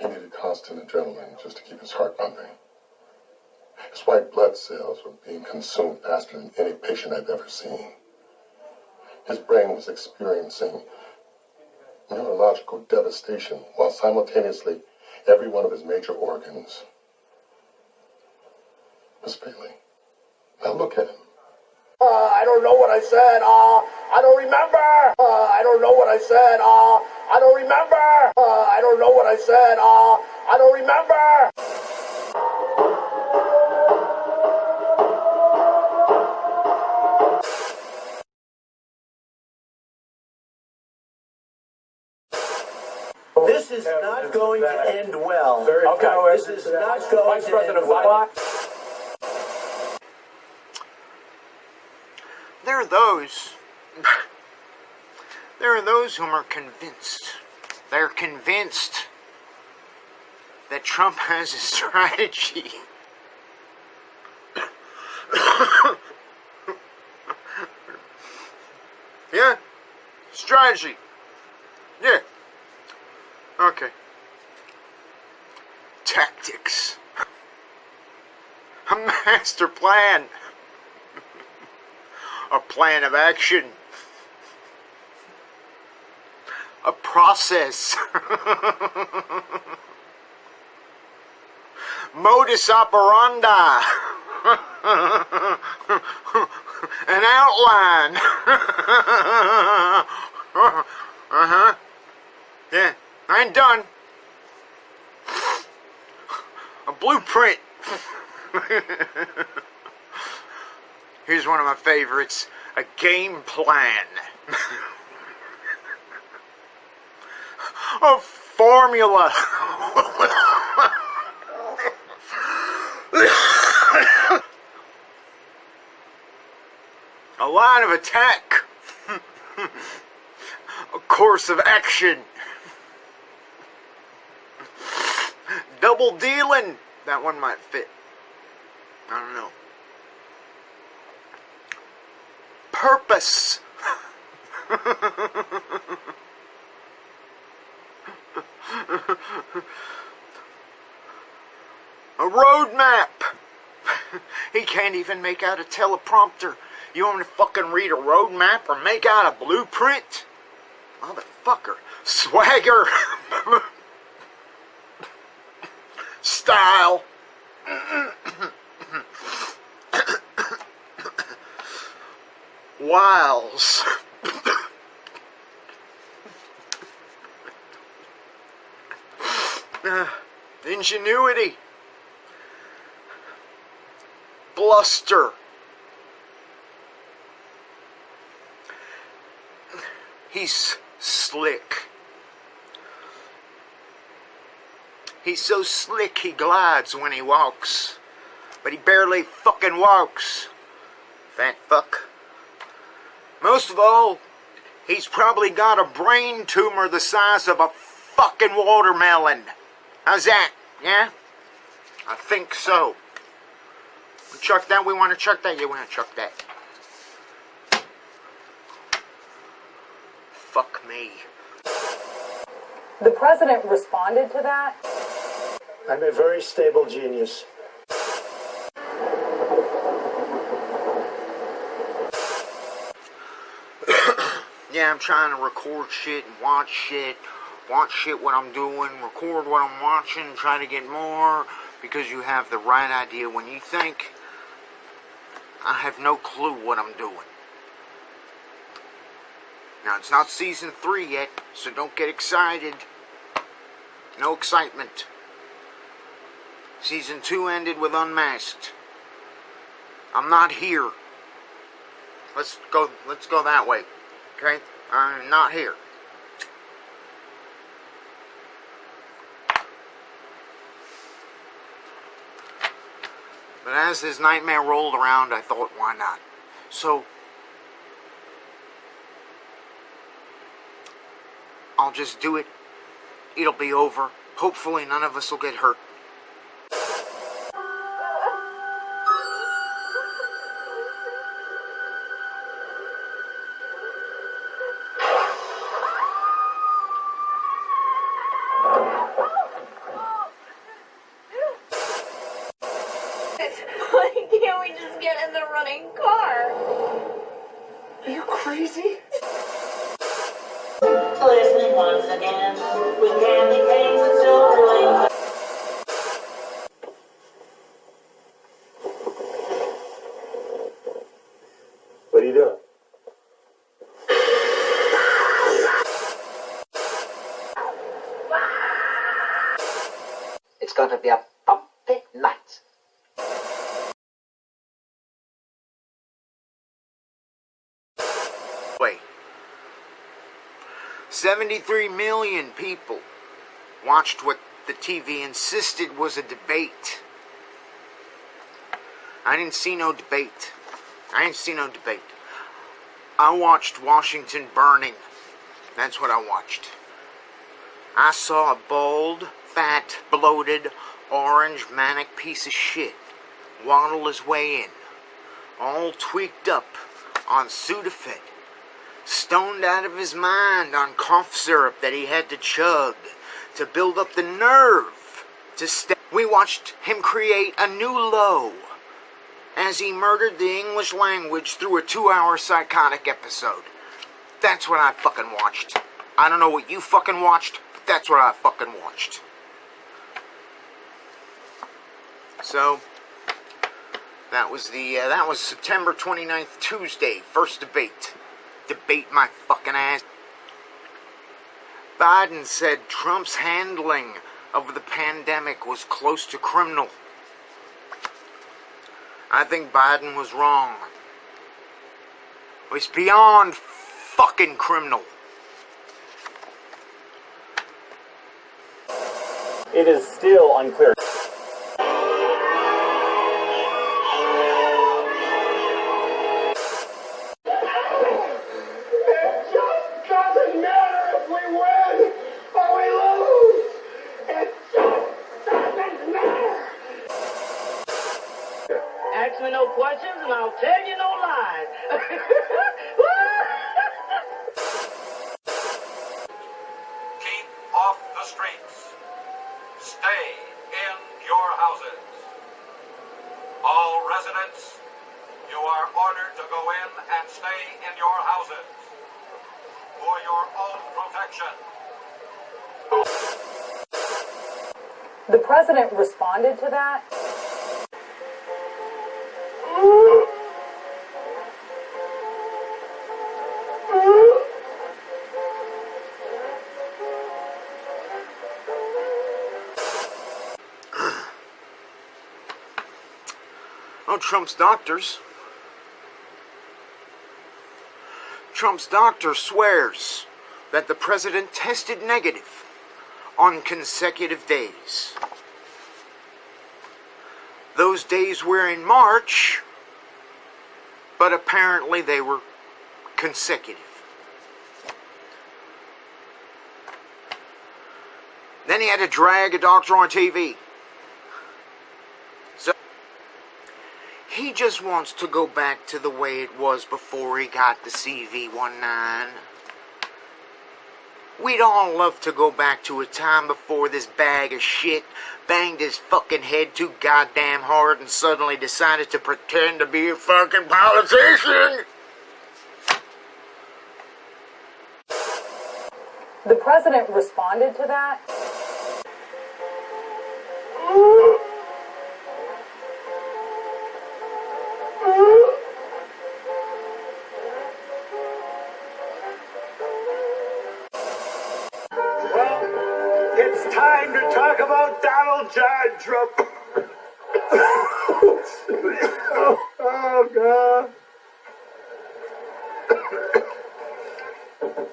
He needed constant adrenaline just to keep his heart pumping. His white blood cells were being consumed faster than any patient I've ever seen. His brain was experiencing neurological devastation while simultaneously every one of his major organs was failing. Now look at him. I don't know what I said. I don't remember. I don't know what I said. I don't remember. I don't know what I said. I don't remember. This is not going to end well. Okay. This is not going to end well. There are those whom are convinced. They're convinced that Trump has a strategy. Yeah? Strategy. Yeah. Okay. Tactics. A master plan. A plan of action. A process. Modus operandi. An outline. Yeah, I ain't done. A blueprint. Here's one of my favorites. A game plan. A formula. A line of attack. A course of action. Double dealing. That one might fit. I don't know. Purpose. A roadmap. He can't even make out a teleprompter. You want me to fucking read a roadmap or make out a blueprint? Motherfucker. Swagger. Style. Wiles. Ingenuity. Bluster. He's slick. He's so slick he glides when he walks. But he barely fucking walks. Fat fuck. Most of all, he's probably got a brain tumor the size of a fucking watermelon. How's that? Yeah? I think so. We chuck that? We want to chuck that? Yeah, we want to chuck that. Fuck me. The president responded to that? I'm a very stable genius. Yeah, I'm trying to record shit and watch shit what I'm doing, record what I'm watching, try to get more, because you have the right idea when you think. I have no clue what I'm doing. Now, it's not season 3 yet, so don't get excited. No excitement. Season 2 ended with Unmasked. I'm not here. Let's go that way. Okay? I'm not here. But as this nightmare rolled around, I thought, why not? So, I'll just do it. It'll be over. Hopefully none of us will get hurt. Why can't we just get in the running car? Are you crazy? Listening once again with candy canes and silver lanes. What are you doing? It's going to be a bumpy night. Wait. 73 million people watched what the TV insisted was a debate. I didn't see no debate. I watched Washington burning. That's what I watched. I saw a bald, fat, bloated, orange, manic piece of shit waddle his way in, all tweaked up on Sudafed, stoned out of his mind on cough syrup that he had to chug to build up the nerve to stay. We watched him create a new low as he murdered the English language through a 2-hour psychotic episode. That's what I fucking watched. I don't know what you fucking watched, but that's what I fucking watched. So, that was September 29th, Tuesday, first debate. Debate my fucking ass. Biden said Trump's handling of the pandemic was close to criminal. I think Biden was wrong. It was beyond fucking criminal. It is still unclear. Ask me no questions and I'll tell you no lies. Keep off the streets. Stay in your houses. All residents, you are ordered to go in and stay in your houses for your own protection. The president responded to that. Oh, Trump's doctor swears that the president tested negative on consecutive days. Those days were in March, but apparently they were consecutive. Then he had to drag a doctor on TV. So he just wants to go back to the way it was before he got the CV-19. We'd all love to go back to a time before this bag of shit banged his fucking head too goddamn hard and suddenly decided to pretend to be a fucking politician. The president responded to that. It's time to talk about Donald John Trump. Oh, God.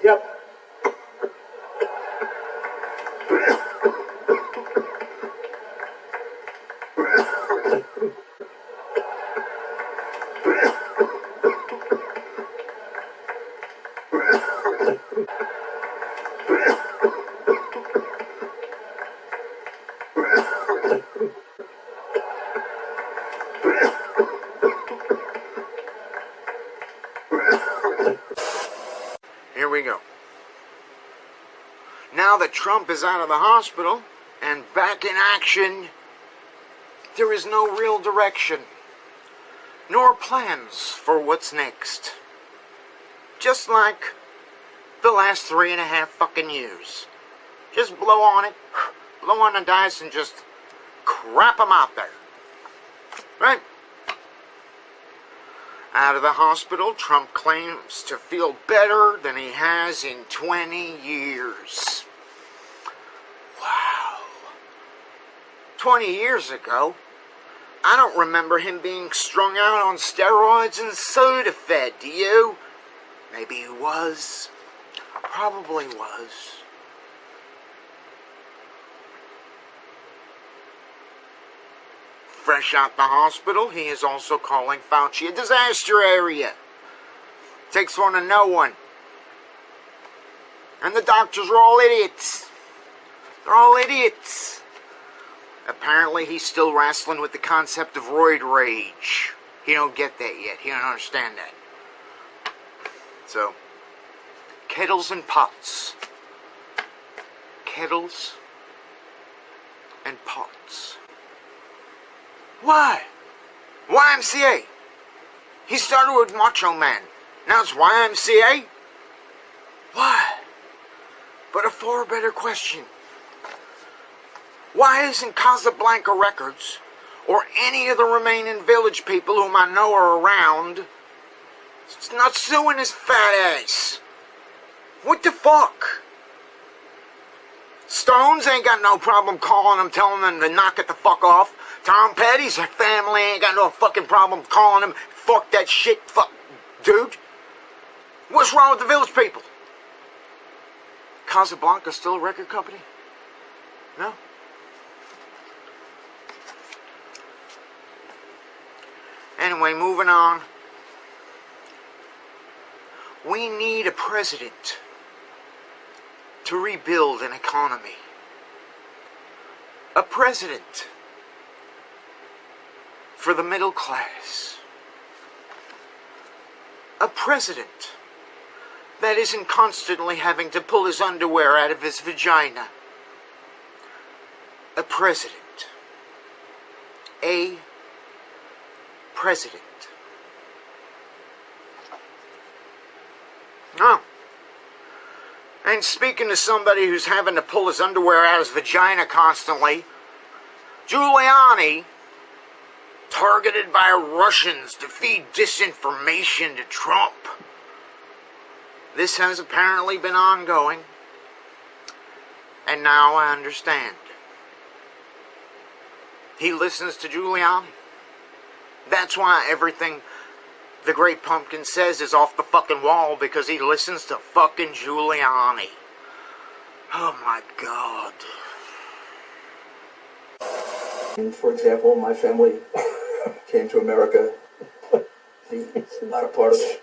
Yep. Here we go. Now that Trump is out of the hospital and back in action, there is no real direction, nor plans for what's next. Just like the last 3.5 fucking years. Just blow on it, blow on the dice, and just crap them out there. Right? Out of the hospital, Trump claims to feel better than he has in 20 years. Wow. 20 years ago, I don't remember him being strung out on steroids and soda fed, do you? Maybe he was. Probably was. Fresh out the hospital, he is also calling Fauci a disaster area. Takes one to know one. And the doctors are all idiots. They're all idiots. Apparently he's still wrestling with the concept of roid rage. He don't get that yet. He don't understand that. So, kettles and pots. Kettles and pots. Why? YMCA. He started with Macho Man. Now it's YMCA? Why? But a far better question. Why isn't Casablanca Records, or any of the remaining Village people whom I know are around, not suing his fat ass? What the fuck? Stones ain't got no problem calling him, telling them to knock it the fuck off. Tom Petty's family ain't got no fucking problem calling him, fuck that shit, fuck, dude. What's wrong with the Village people? Casablanca still a record company? No? Anyway, moving on. We need a president to rebuild an economy. A president for the middle class. A president that isn't constantly having to pull his underwear out of his vagina. A president. A president. Oh. And speaking to somebody who's having to pull his underwear out of his vagina constantly, Giuliani, targeted by Russians to feed disinformation to Trump. This has apparently been ongoing, and now I understand. He listens to Giuliani. That's why everything the Great Pumpkin says is off the fucking wall, because he listens to fucking Giuliani. Oh my God. For example, my family came to America the latter part of the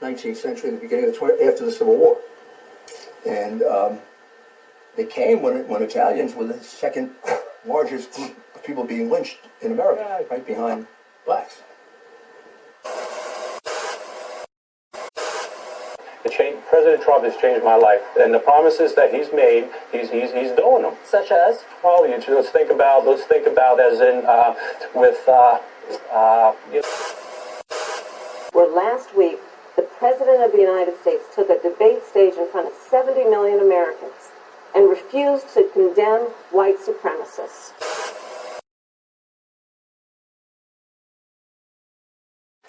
19th century, the beginning of the 20th, after the Civil War. And they came when Italians were the second largest group of people being lynched in America, right behind blacks. President Trump has changed my life, and the promises that he's made, he's doing them. Such as? Well, let's think about as in Where last week the President of the United States took a debate stage in front of 70 million Americans and refused to condemn white supremacists.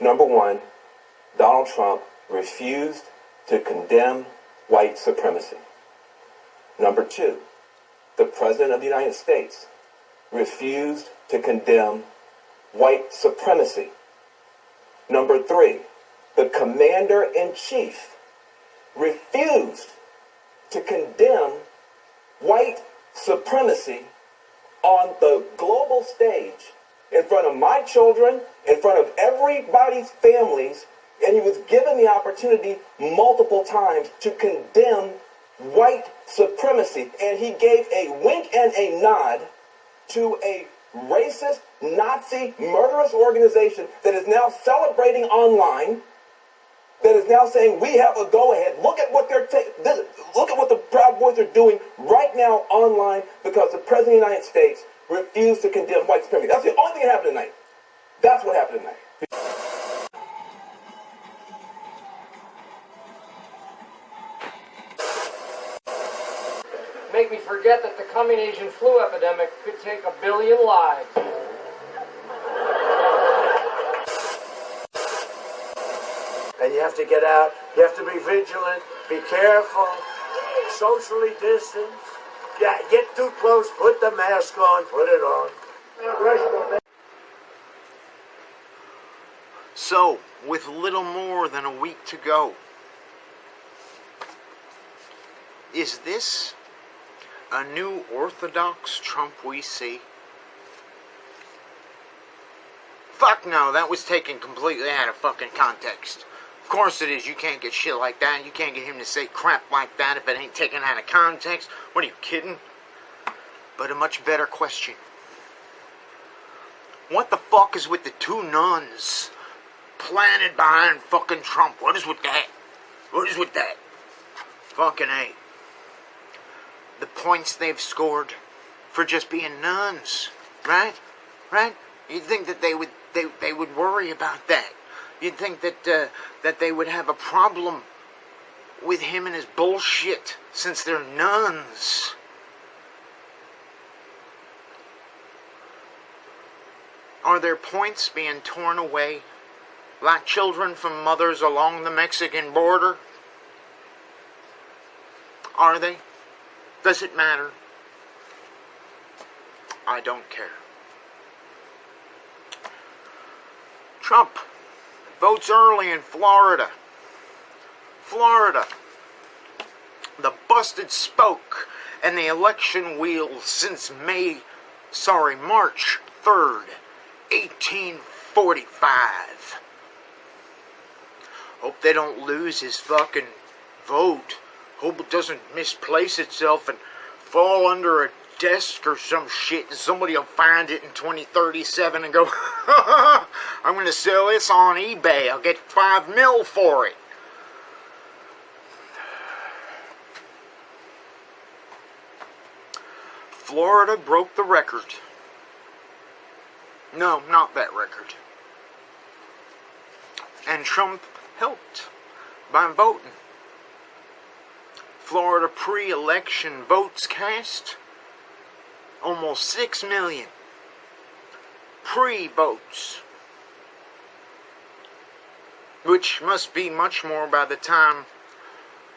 Number one, Donald Trump refused to condemn white supremacy. Number two, the President of the United States refused to condemn white supremacy. Number three, the Commander-in-Chief refused to condemn white supremacy on the global stage in front of my children, in front of everybody's families, and he was given the opportunity multiple times to condemn white supremacy. And he gave a wink and a nod to a racist, Nazi, murderous organization that is now celebrating online, that is now saying we have a go-ahead. Look at what look at what the Proud Boys are doing right now online, because the President of the United States refused to condemn white supremacy. That's the only thing that happened tonight. That's what happened tonight. Make me forget that the coming Asian flu epidemic could take 1 billion lives. And you have to get out. You have to be vigilant. Be careful. Socially distance. Yeah, get too close. Put the mask on. Put it on. So, with little more than a week to go, is this a new orthodox Trump we see? Fuck no, that was taken completely out of fucking context. Of course it is, you can't get shit like that, you can't get him to say crap like that if it ain't taken out of context. What are you kidding? But a much better question. What the fuck is with the 2 nuns planted behind fucking Trump? What is with that? What is with that? Fucking A. The points they've scored for just being nuns, right? Right? You'd think that they would worry about that. You'd think that that they would have a problem with him and his bullshit since they're nuns. Are their points being torn away like children from mothers along the Mexican border? Are they? Does it matter? I don't care. Trump votes early in Florida. Florida. The busted spoke and the election wheel since March 3rd, 1845. Hope they don't lose his fucking vote. Hope it doesn't misplace itself and fall under a desk or some shit, and somebody will find it in 2037 and go, I'm going to sell this on eBay. I'll get $5 million for it. Florida broke the record. No, not that record. And Trump helped by voting. Florida pre-election votes cast, almost 6 million pre-votes, which must be much more by the time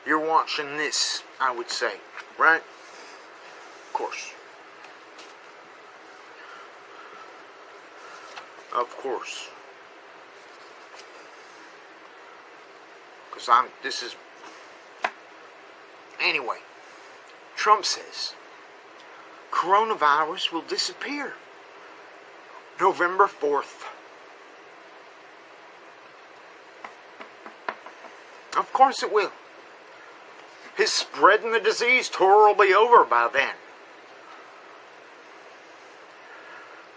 you're watching this, I would say, right? Of course. Of course. Because anyway, Trump says coronavirus will disappear November 4th. Of course it will. His spreading the disease tour will be over by then.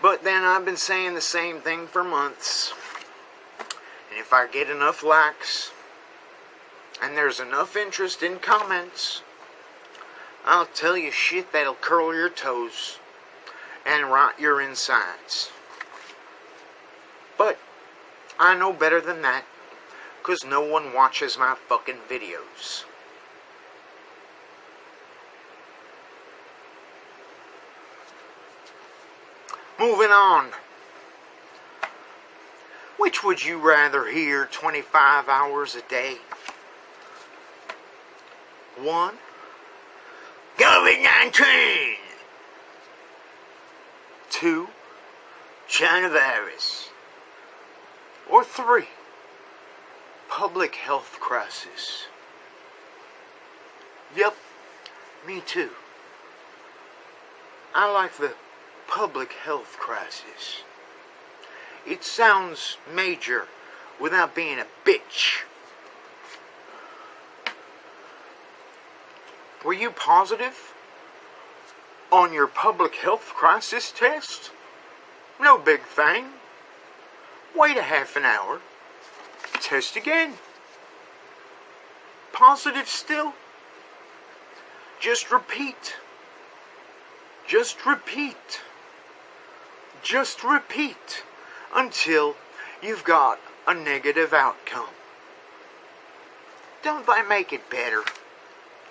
But then I've been saying the same thing for months. And if I get enough likes and there's enough interest in comments, I'll tell you shit that'll curl your toes and rot your insides. But I know better than that, because no one watches my fucking videos. Moving on. Which would you rather hear 25 hours a day? 1. COVID-19. 2. China virus. Or 3. Public health crisis. Yep, me too. I like the public health crisis. It sounds major without being a bitch. Were you positive on your public health crisis test? No big thing. Wait a half an hour. Test again. Positive still? Just repeat. Just repeat. Just repeat until you've got a negative outcome. Don't that make it better?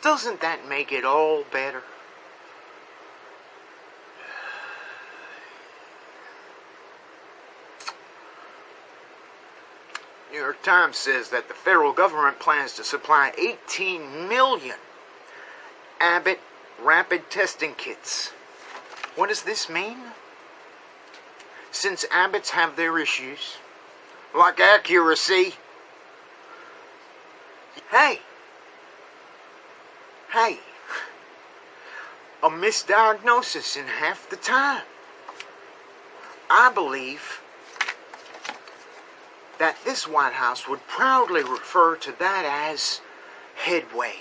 Doesn't that make it all better? New York Times says that the federal government plans to supply 18 million Abbott rapid testing kits. What does this mean? Since Abbotts have their issues, like accuracy. Hey, a misdiagnosis in half the time. I believe that this White House would proudly refer to that as headway.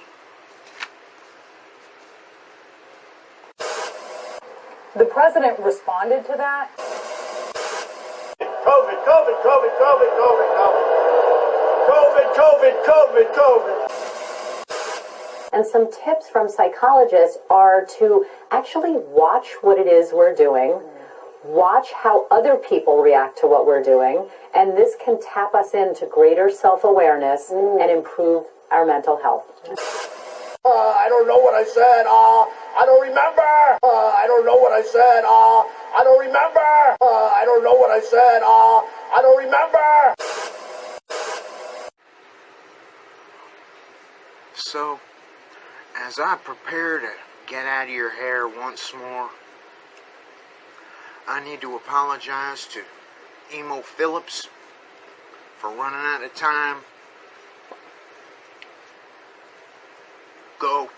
The president responded to that. COVID, COVID, COVID, COVID, COVID, COVID. COVID, COVID, COVID, COVID. And some tips from psychologists are to actually watch what it is we're doing, watch how other people react to what we're doing, and this can tap us into greater self-awareness and improve our mental health. I don't know what I said. I don't remember. I don't know what I said. I don't remember. I don't know what I said. I don't remember. So, as I prepare to get out of your hair once more, I need to apologize to Emo Phillips for running out of time. Go.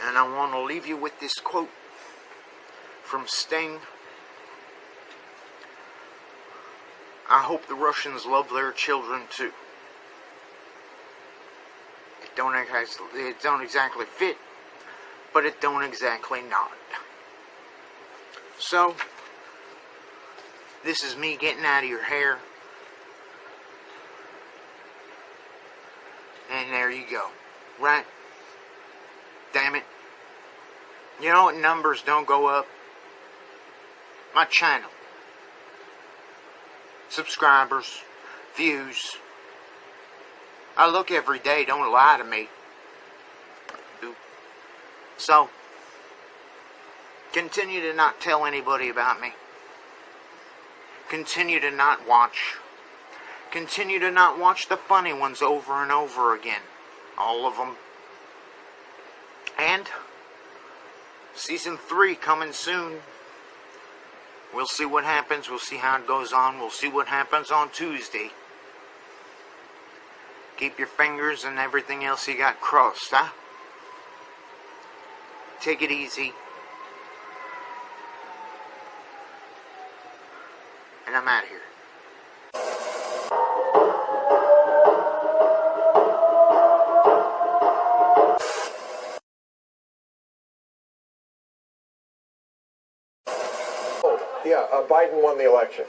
And I want to leave you with this quote from Sting. I hope the Russians love their children too. It don't exactly fit, but it don't exactly not. So, this is me getting out of your hair. And there you go. Right? Damn it. You know what numbers don't go up? My channel. Subscribers. Views. I look every day, don't lie to me. So, continue to not tell anybody about me. Continue to not watch. Continue to not watch the funny ones over and over again. All of them. And Season 3 coming soon. We'll see what happens. We'll see how it goes on. We'll see what happens on Tuesday. Keep your fingers and everything else you got crossed, huh? Take it easy. And I'm out of here. Yeah, Biden won the election.